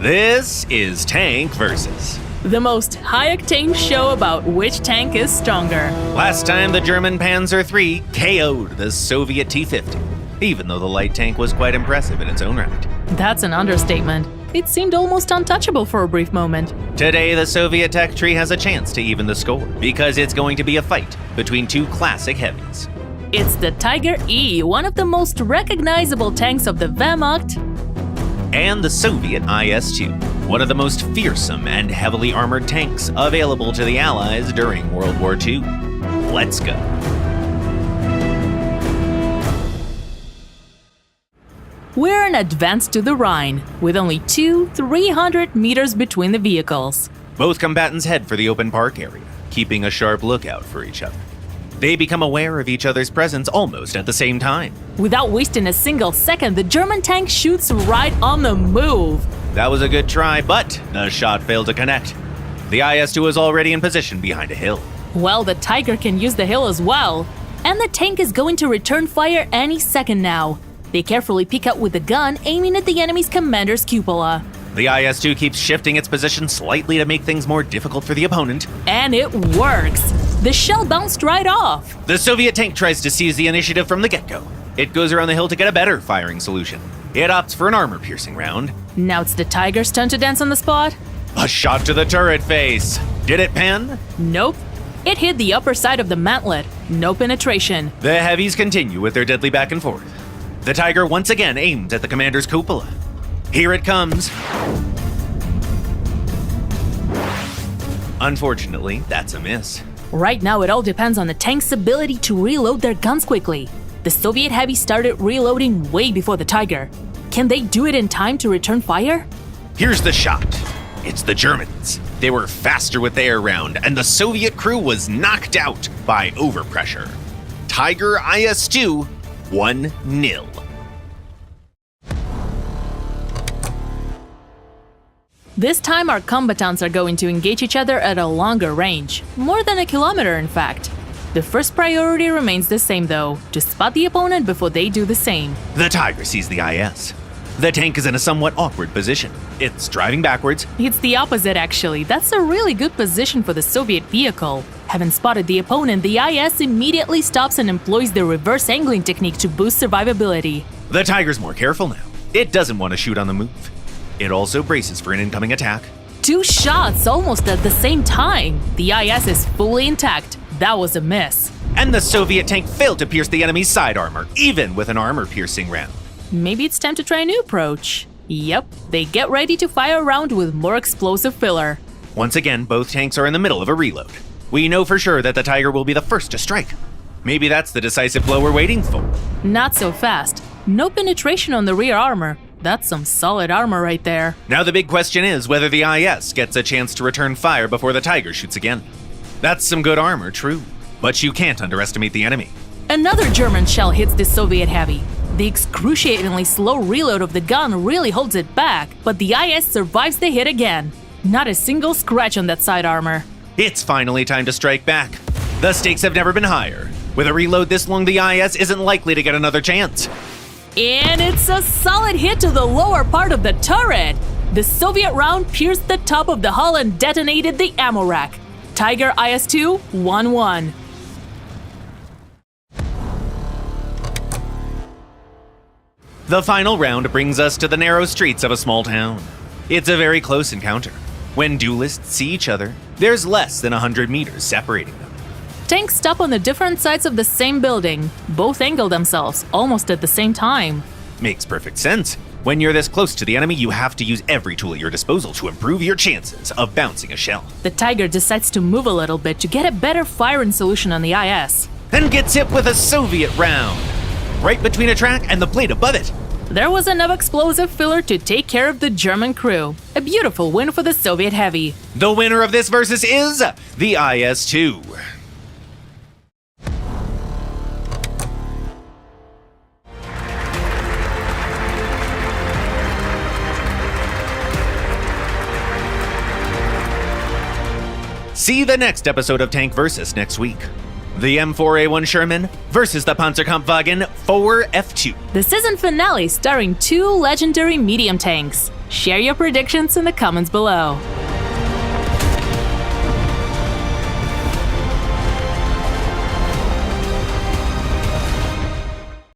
This is Tank Versus. The most high-octane show about which tank is stronger. Last time the German Panzer III KO'd the Soviet T-50, even though the light tank was quite impressive in its own right. That's an understatement. It seemed almost untouchable for a brief moment. Today, the Soviet tech tree has a chance to even the score, because it's going to be a fight between two classic heavies. It's the Tiger E, one of the most recognizable tanks of the Wehrmacht, And the Soviet IS-2, one of the most fearsome and heavily armored tanks available to the Allies during World War II. Let's go. We're in advance to the Rhine, with only 300 meters between the vehicles. Both combatants head for the open park area, keeping a sharp lookout for each other. They become aware of each other's presence almost at the same time. Without wasting a single second, the German tank shoots right on the move. That was a good try, but the shot failed to connect. The IS-2 is already in position behind a hill. Well, the Tiger can use the hill as well. And the tank is going to return fire any second now. They carefully peek out with the gun, aiming at the enemy's commander's cupola. The IS-2 keeps shifting its position slightly to make things more difficult for the opponent. And it works! The shell bounced right off. The Soviet tank tries to seize the initiative from the get-go. It goes around the hill to get a better firing solution. It opts for an armor-piercing round. Now it's the Tiger's turn to dance on the spot. A shot to the turret face. Did it pen? Nope. It hit the upper side of the mantlet. No penetration. The heavies continue with their deadly back and forth. The Tiger once again aims at the commander's cupola. Here it comes. Unfortunately, that's a miss. Right now, it all depends on the tank's ability to reload their guns quickly. The Soviet heavy started reloading way before the Tiger. Can they do it in time to return fire? Here's the shot. It's the Germans. They were faster with the air round, and the Soviet crew was knocked out by overpressure. Tiger IS-2, 1-0. This time, our combatants are going to engage each other at a longer range, more than a kilometer in fact. The first priority remains the same though, to spot the opponent before they do the same. The Tiger sees the IS. The tank is in a somewhat awkward position. It's driving backwards. It's the opposite actually, that's a really good position for the Soviet vehicle. Having spotted the opponent, the IS immediately stops and employs the reverse angling technique to boost survivability. The Tiger's more careful now. It doesn't want to shoot on the move. It also braces for an incoming attack. 2 shots almost at the same time. The IS is fully intact. That was a miss. And the Soviet tank failed to pierce the enemy's side armor, even with an armor-piercing round. Maybe it's time to try a new approach. Yep, they get ready to fire a round with more explosive filler. Once again, both tanks are in the middle of a reload. We know for sure that the Tiger will be the first to strike. Maybe that's the decisive blow we're waiting for. Not so fast. No penetration on the rear armor. That's some solid armor right there. Now the big question is whether the IS gets a chance to return fire before the Tiger shoots again. That's some good armor, true, but you can't underestimate the enemy. Another German shell hits the Soviet heavy. The excruciatingly slow reload of the gun really holds it back, but the IS survives the hit again. Not a single scratch on that side armor. It's finally time to strike back. The stakes have never been higher. With a reload this long, the IS isn't likely to get another chance. And it's a solid hit to the lower part of the turret! The Soviet round pierced the top of the hull and detonated the ammo rack. Tiger IS-2, 1-1. The final round brings us to the narrow streets of a small town. It's a very close encounter. When duelists see each other, there's less than 100 meters separating them. Tanks stop on the different sides of the same building. Both angle themselves, almost at the same time. Makes perfect sense. When you're this close to the enemy, you have to use every tool at your disposal to improve your chances of bouncing a shell. The Tiger decides to move a little bit to get a better firing solution on the IS. Then gets hit with a Soviet round, right between a track and the plate above it. There was enough explosive filler to take care of the German crew. A beautiful win for the Soviet heavy. The winner of this versus is the IS-2. See the next episode of Tank Versus next week. The M4A1 Sherman versus the Panzerkampfwagen 4F2. The season finale starring 2 legendary medium tanks. Share your predictions in the comments below.